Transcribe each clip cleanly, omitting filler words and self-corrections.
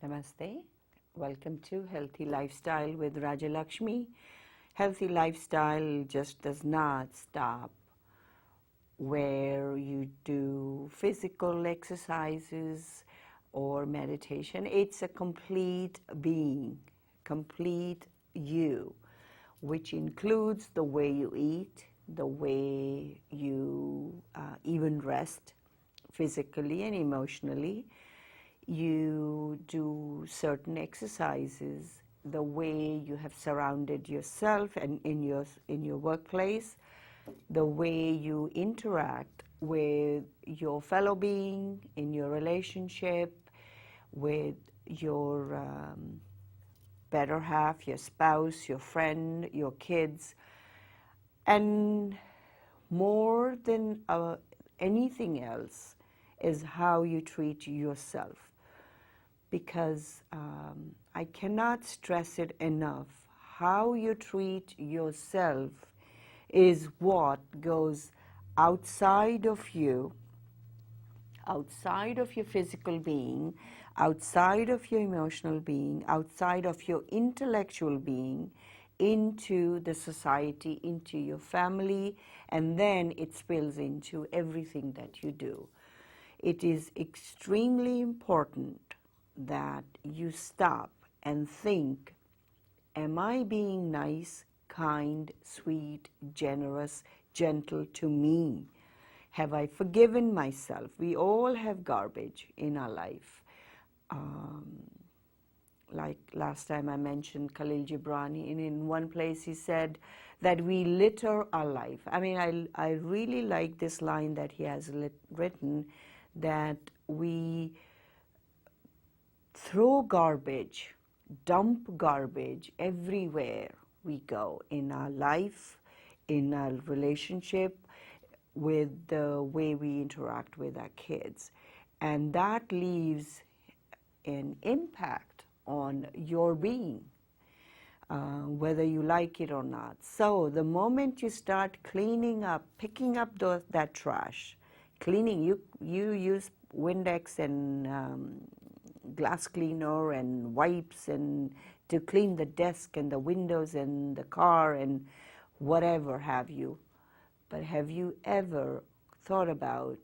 Namaste. Welcome to Healthy Lifestyle with Rajyalaxmi. Healthy lifestyle just does not stop where you do physical exercises or meditation. It's a complete being, complete you, which includes the way you eat, the way you even rest physically and emotionally. You do certain exercises, the way you have surrounded yourself and in your workplace, the way you interact with your fellow being, in your relationship, with your better half, your spouse, your friend, your kids, and more than anything else is how you treat yourself. Because I cannot stress it enough, how you treat yourself is what goes outside of you, outside of your physical being, outside of your emotional being, outside of your intellectual being, into the society, into your family, and then it spills into everything that you do. It is extremely important that you stop and think, am I being nice, kind, sweet, generous, gentle to me? Have I forgiven myself? We all have garbage in our life. Like last time I mentioned Khalil Gibran, in one place he said that we litter our life. I mean, I really like this line that he has written, that we throw garbage, dump garbage everywhere we go in our life, in our relationship, with the way we interact with our kids. And that leaves an impact on your being, whether you like it or not. So the moment you start cleaning up, picking up that trash, cleaning, you use Windex and glass cleaner and wipes and to clean the desk and the windows and the car and whatever have you. But have you ever thought about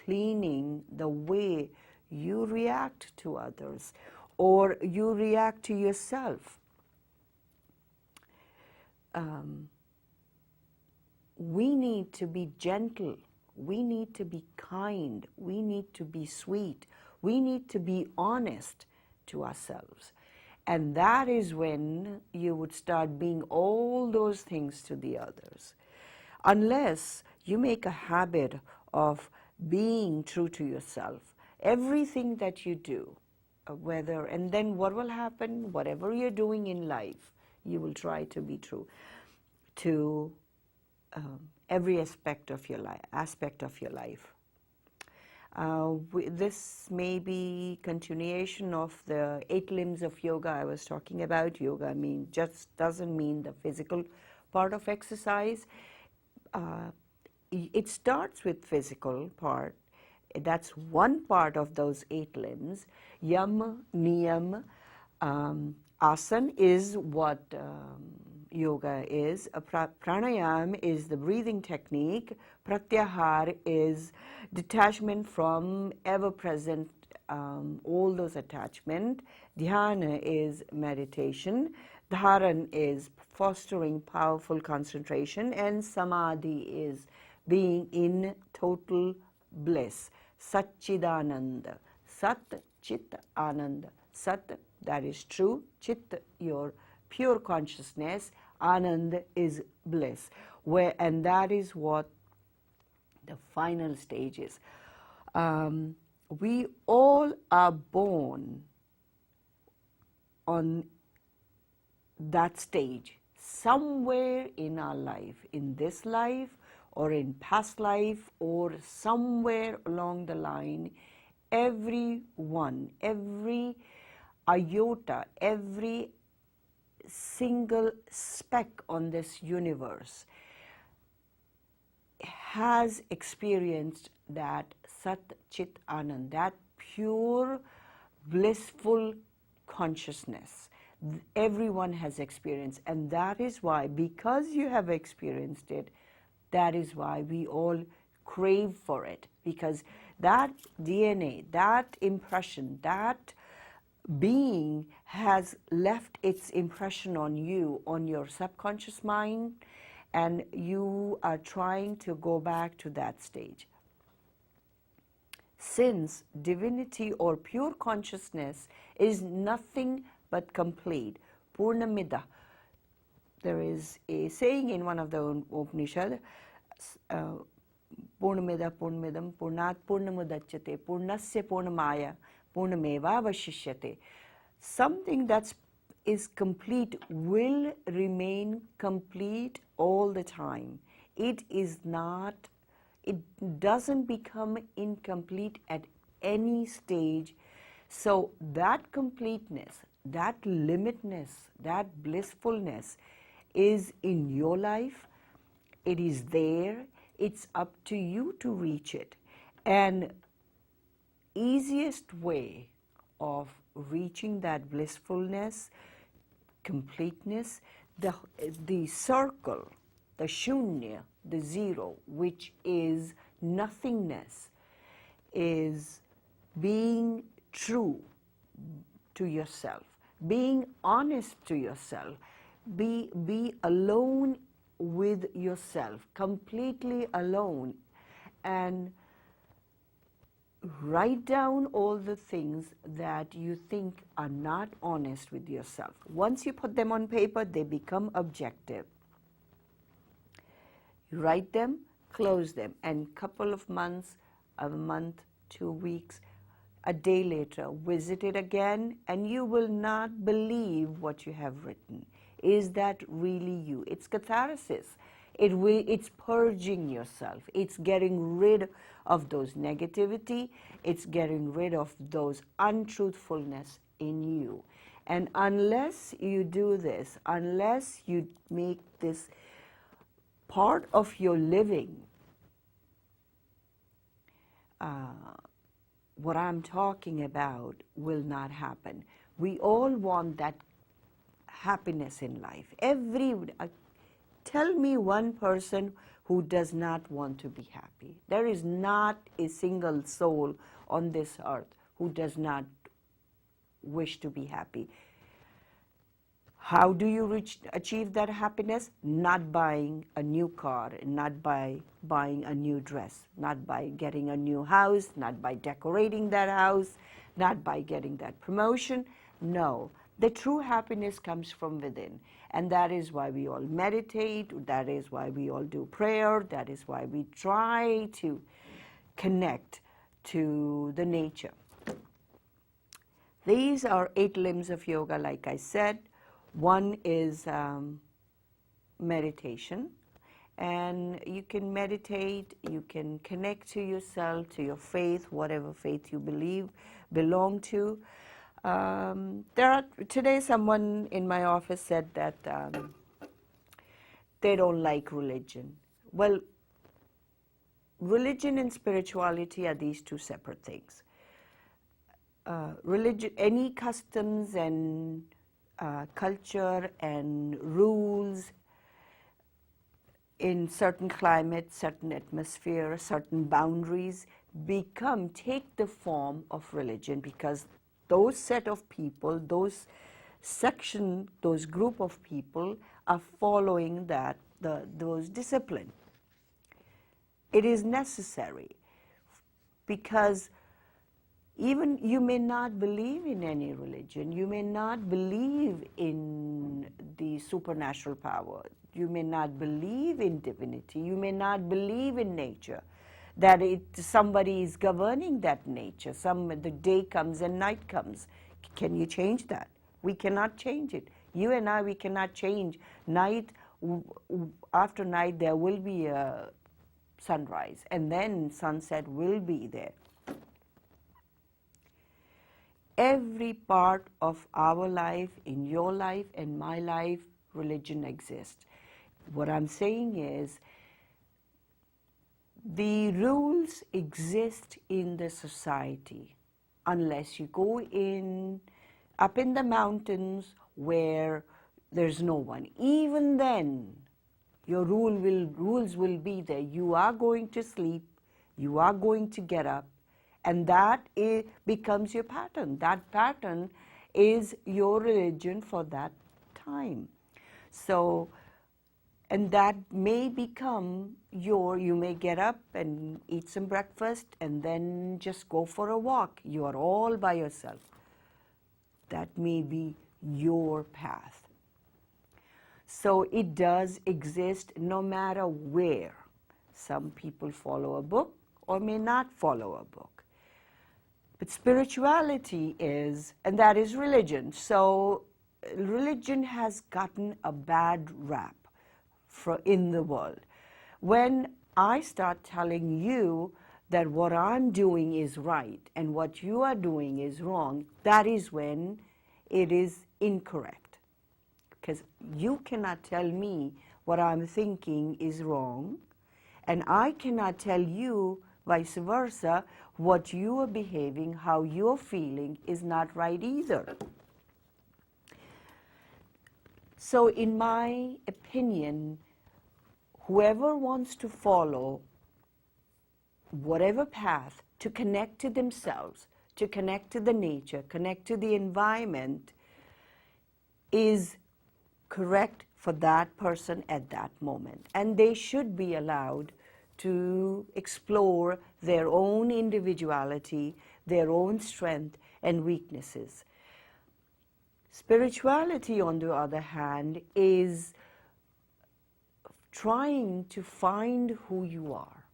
cleaning the way you react to others or you react to yourself? We need to be gentle. We need to be kind. We need to be sweet. We need to be honest to ourselves. And that is when you would start being all those things to the others. Unless you make a habit of being true to yourself, everything that you do, and then what will happen, whatever you're doing in life, you will try to be true to every aspect of your life. This may be continuation of the 8 limbs of yoga I was talking about. Yoga just doesn't mean the physical part of exercise. It starts with physical part. That's one part of those 8 limbs. Yam, niyam, asan is what yoga is. Pranayam is the breathing technique. Pratyahar is detachment from ever-present, all those attachment. Dhyana is meditation. Dharan is fostering powerful concentration. And Samadhi is being in total bliss. Satchidananda. Sat, Chit, Ananda. Sat, that is true. Chit, your pure consciousness. Anand is bliss. And that is what the final stage is. we all are born on that stage somewhere in our life, in this life or in past life or somewhere along the line. Everyone, every iota, every single speck on this universe has experienced that Sat Chit Anand, that pure blissful consciousness. Everyone has experienced, and that is why, because you have experienced it, that is why we all crave for it, because that DNA, that impression, that being has left its impression on you, on your subconscious mind, and you are trying to go back to that stage. Since divinity or pure consciousness is nothing but complete, Purnamida. There is a saying in one of the Upanishad, Purnamida Purnamidam Purnat Purnamudachyate Purnasya Purnamaya Purnameva Vashishyate. Something that is complete will remain complete all the time. It is not, it doesn't become incomplete at any stage. So that completeness, that limitness, that blissfulness is in your life. It is there. It's up to you to reach it. And easiest way of reaching that blissfulness, completeness, the circle, the shunya, the zero, which is nothingness, is being true to yourself, being honest to yourself, be alone with yourself, completely alone, and write down all the things that you think are not honest with yourself. Once you put them on paper, they become objective. You write them, close them, and couple of months, a month, 2 weeks, a day later, visit it again, and you will not believe what you have written. Is that really you? It's catharsis. It's purging yourself. It's getting rid of those negativity. It's getting rid of those untruthfulness in you. And unless you do this, unless you make this part of your living, what I'm talking about will not happen. We all want that happiness in life. Tell me one person who does not want to be happy. There is not a single soul on this earth who does not wish to be happy. How do you achieve that happiness? Not buying a new car, not by buying a new dress, not by getting a new house, not by decorating that house, not by getting that promotion. No, the true happiness comes from within. And that is why we all meditate, that is why we all do prayer, that is why we try to connect to the nature. These are 8 limbs of yoga, like I said. One is meditation, and you can meditate, you can connect to yourself, to your faith, whatever faith you belong to. Today someone in my office said that they don't like religion. Well, religion and spirituality are these 2 separate things. Religion, any customs and culture and rules in certain climates, certain atmosphere, certain boundaries take the form of religion, because those set of people, those group of people are following those discipline. It is necessary, because even you may not believe in any religion, you may not believe in the supernatural power, you may not believe in divinity, you may not believe in nature. that somebody is governing that nature. The day comes and night comes. Can you change that? We cannot change it. You and I, we cannot change. After night, there will be a sunrise, and then sunset will be there. Every part of our life, in your life and my life, religion exists. What I'm saying is, the rules exist in the society unless you go up in the mountains where there's no one. Even then, your rules will be there. You are going to sleep, you are going to get up, and that becomes your pattern. That pattern is your religion for that time. So, and that may become you may get up and eat some breakfast and then just go for a walk. You are all by yourself. That may be your path. So it does exist no matter where. Some people follow a book or may not follow a book. But spirituality is, and that is religion. So religion has gotten a bad rap in the world. When I start telling you that what I'm doing is right and what you are doing is wrong, that is when it is incorrect. Because you cannot tell me what I'm thinking is wrong, and I cannot tell you vice versa, what you are behaving, how you're feeling is not right either. So in my opinion, whoever wants to follow whatever path to connect to themselves, to connect to the nature, connect to the environment, is correct for that person at that moment. And they should be allowed to explore their own individuality, their own strength and weaknesses. Spirituality, on the other hand, is trying to find who you are,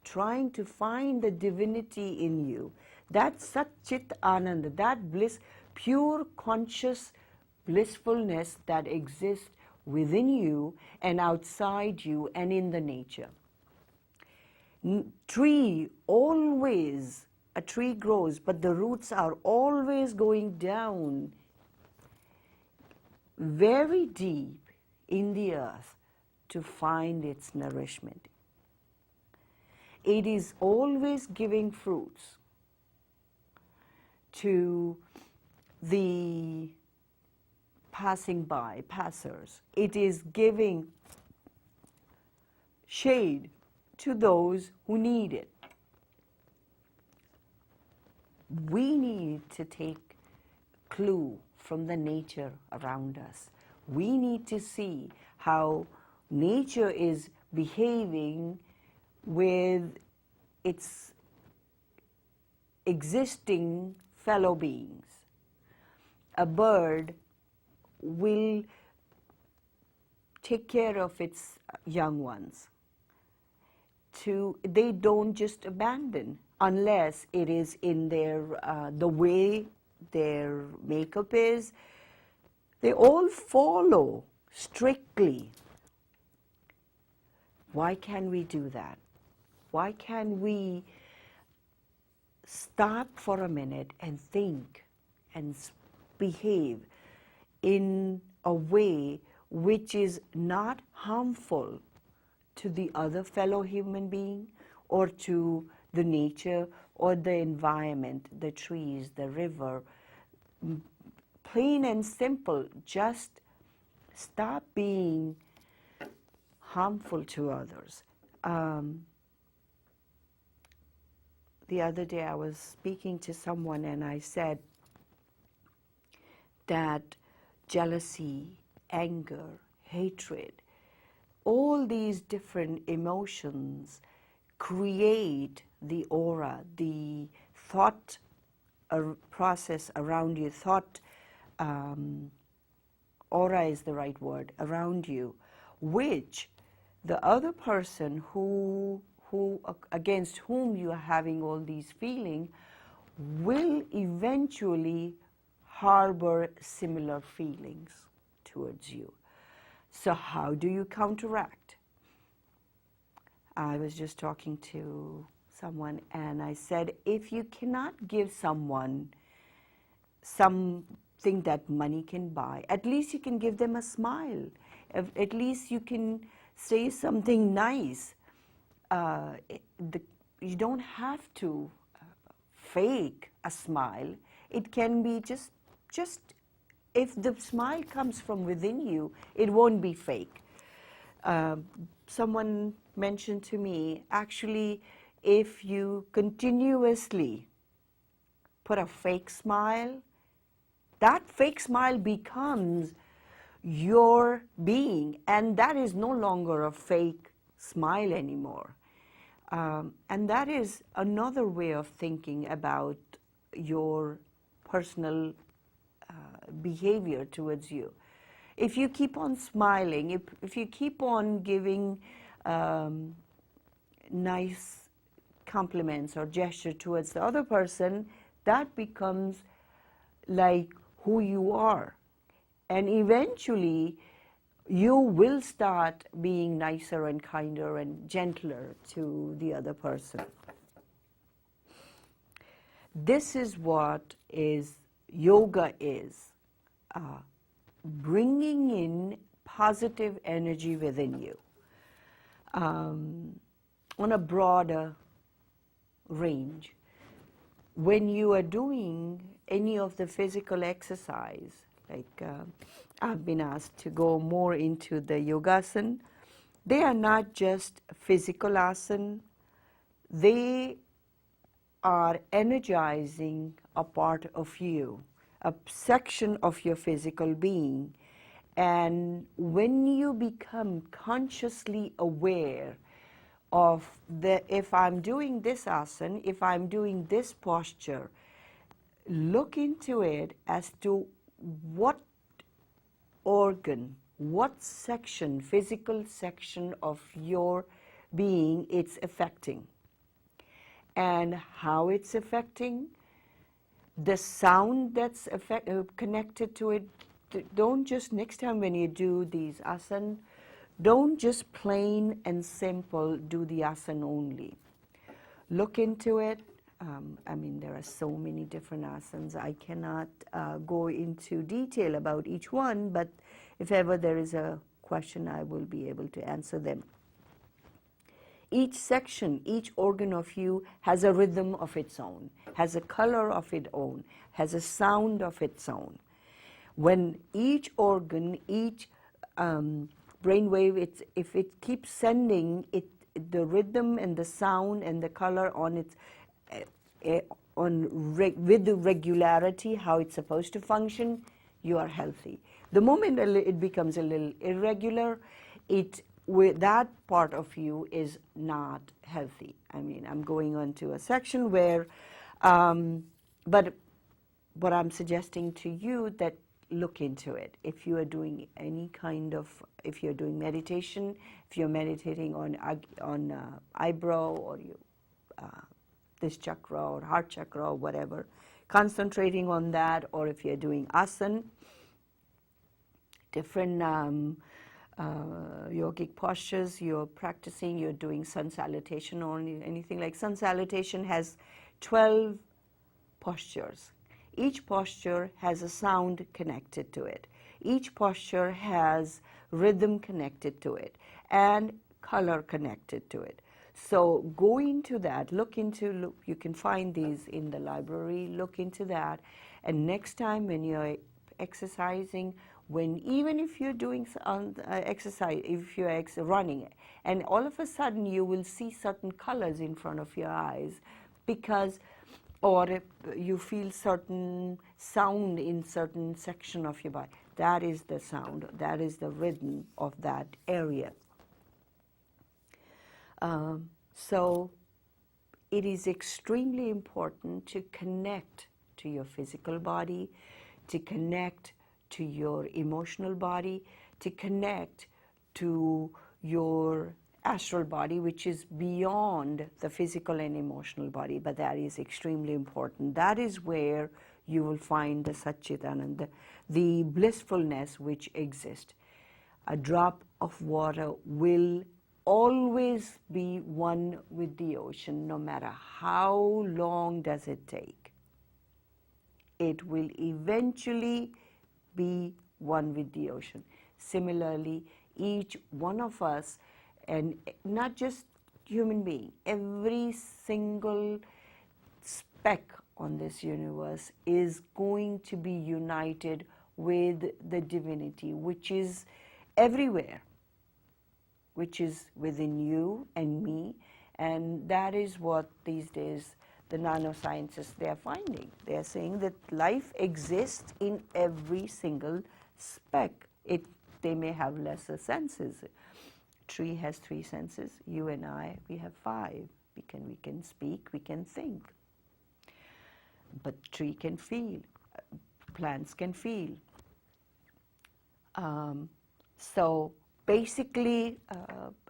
trying to find the divinity in you. That Sat Chit Ananda, that bliss, pure conscious blissfulness that exists within you and outside you and in the nature. A tree grows, but the roots are always going down very deep in the earth to find its nourishment. It is always giving fruits to the passers. It is giving shade to those who need it. We need to take clue from the nature around us. We need to see how nature is behaving with its existing fellow beings. A bird will take care of its young ones. They don't just abandon unless it is in the way their makeup is. They all follow strictly. Why can't we do that? Why can't we stop for a minute and think and behave in a way which is not harmful to the other fellow human being or to the nature or the environment, the trees, the river? Plain and simple, just stop being harmful to others. The other day I was speaking to someone and I said that jealousy, anger, hatred, all these different emotions create the aura, the thought process around you. Aura is the right word, around you, which the other person who against whom you are having all these feelings will eventually harbor similar feelings towards you. So how do you counteract? I was just talking to someone and I said, if you cannot give someone something that money can buy, at least you can give them a smile. At least you can say something nice. You don't have to fake a smile. It can be just if the smile comes from within you, it won't be fake. Someone mentioned to me, actually, if you continuously put a fake smile, that fake smile becomes your being, and that is no longer a fake smile anymore. And that is another way of thinking about your personal behavior towards you. If you keep on smiling, if you keep on giving nice compliments or gesture towards the other person, that becomes like who you are. And eventually, you will start being nicer and kinder and gentler to the other person. This is what yoga is, bringing in positive energy within you on a broader range. When you are doing any of the physical exercise, like I've been asked to go more into the yogasana, they are not just physical asana, they are energizing a part of you, a section of your physical being. And when you become consciously aware of if I'm doing this asana, if I'm doing this posture, look into it as to what organ, what section, physical section of your being it's affecting, and how it's affecting, the sound that's connected to it. Don't just, next time when you do these asana, don't just plain and simple do the asana only. Look into it. I mean, there are so many different asanas. I cannot go into detail about each one, but if ever there is a question, I will be able to answer them. Each section, each organ of you has a rhythm of its own, has a color of its own, has a sound of its own. When each organ, each brainwave, if it keeps sending the rhythm and the sound and the color on its with the regularity how it's supposed to function, you are healthy. The moment it becomes a little irregular, that part of you is not healthy. I mean, I'm going on to a section where, but what I'm suggesting to you that look into it. If you are doing any kind of, if you're doing meditation, if you're meditating on eyebrow or this chakra or heart chakra or whatever, concentrating on that, or if you're doing asana, different yogic postures, you're practicing, you're doing sun salutation or anything like sun salutation has 12 postures. Each posture has a sound connected to it. Each posture has rhythm connected to it and color connected to it. So go into that, you can find these in the library, look into that, and next time when you're exercising, even if you're doing exercise, if you're running, and all of a sudden you will see certain colors in front of your eyes, or you feel certain sound in certain section of your body, that is the sound, that is the rhythm of that area. So it is extremely important to connect to your physical body, to connect to your emotional body, to connect to your astral body, which is beyond the physical and emotional body, but that is extremely important. That is where you will find the Satchitananda, the blissfulness which exists. A drop of water will always be one with the ocean, no matter how long does it take. It will eventually be one with the ocean. Similarly, each one of us, and not just human being, every single speck on this universe is going to be united with the divinity, which is everywhere, which is within you and me. And that is what these days the nanoscientists, they are finding. They are saying that life exists in every single speck. They may have lesser senses. Tree has 3 senses. You and I, we have 5. We can speak, we can think. But tree can feel. Plants can feel. So basically,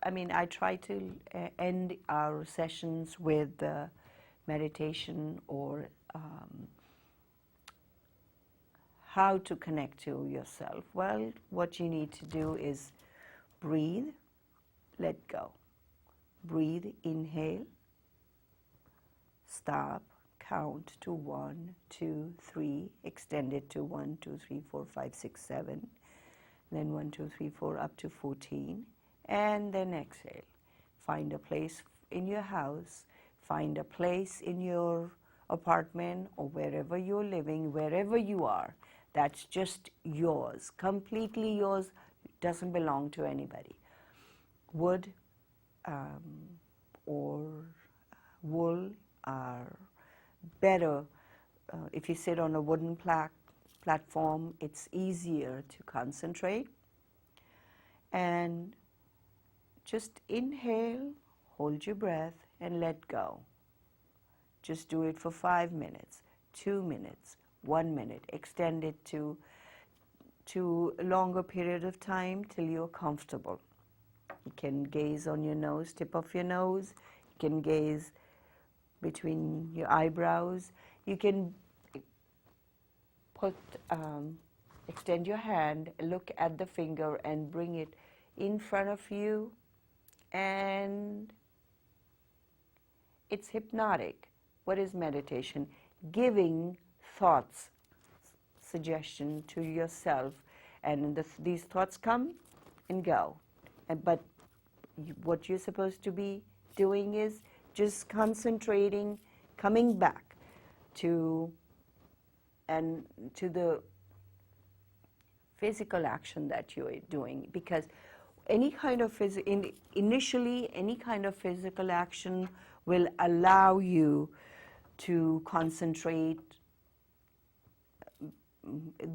I try to end our sessions with meditation or how to connect to yourself. Well, what you need to do is breathe, let go. Breathe, inhale, stop, count to 1, 2, 3, extend it to 1, 2, 3, 4, 5, 6, 7, then 1, 2, 3, 4, up to 14, and then exhale. Find a place in your house, find a place in your apartment or wherever you're living, wherever you are, that's just yours, completely yours, doesn't belong to anybody. Wood or wool are better. If you sit on a wooden platform, it's easier to concentrate. And just inhale, hold your breath, and let go. Just do it for 5 minutes, 2 minutes, 1 minute. Extend it to a longer period of time till you're comfortable. You can gaze on your nose, tip of your nose. You can gaze between your eyebrows. You can extend your hand, look at the finger and bring it in front of you, and it's hypnotic. What is meditation? Giving thoughts, suggestion to yourself, and these thoughts come and go. But what you're supposed to be doing is just concentrating, coming back to the physical action that you're doing, because any kind of initially any kind of physical action will allow you to concentrate.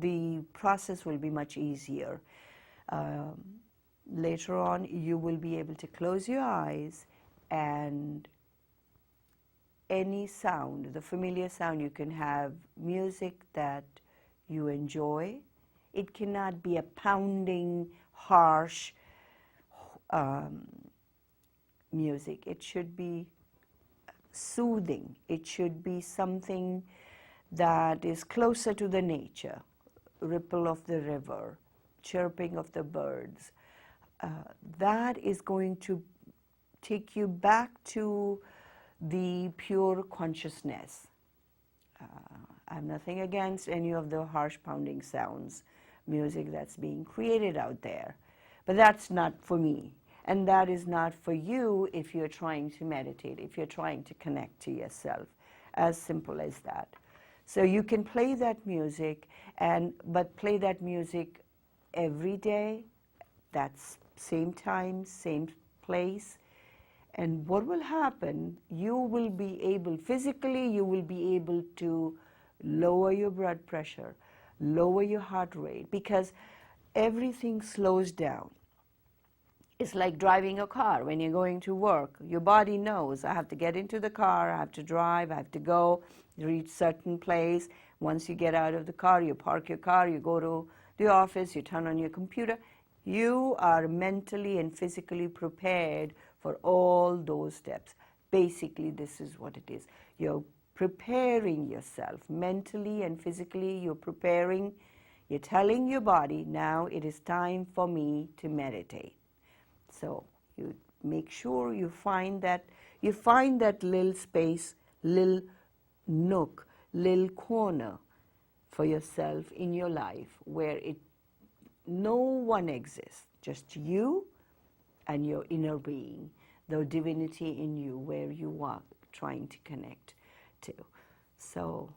The process will be much easier. Later on, you will be able to close your eyes, and any sound, the familiar sound, you can have music that you enjoy. It cannot be a pounding, harsh music. It should be soothing. It should be something that is closer to the nature, ripple of the river, chirping of the birds. That is going to take you back to the pure consciousness. I have nothing against any of the harsh pounding sounds, music that's being created out there. But that's not for me. And that is not for you if you're trying to meditate, if you're trying to connect to yourself. As simple as that. So you can play that music, but play that music every day. That's same time, same place. And what will happen, you will be able, physically, you will be able to lower your blood pressure, lower your heart rate, because everything slows down. It's like driving a car. When you're going to work, your body knows, I have to get into the car, I have to drive, I have to go, reach certain place. Once you get out of the car, you park your car, you go to the office, you turn on your computer. You are mentally and physically prepared for all those steps. Basically, this is what it is. You're preparing yourself mentally and physically. You're preparing, you're telling your body, now it is time for me to meditate. So you make sure you find that little space, little nook, little corner for yourself in your life where no one exists, just you and your inner being, the divinity in you, where you are trying to connect to. So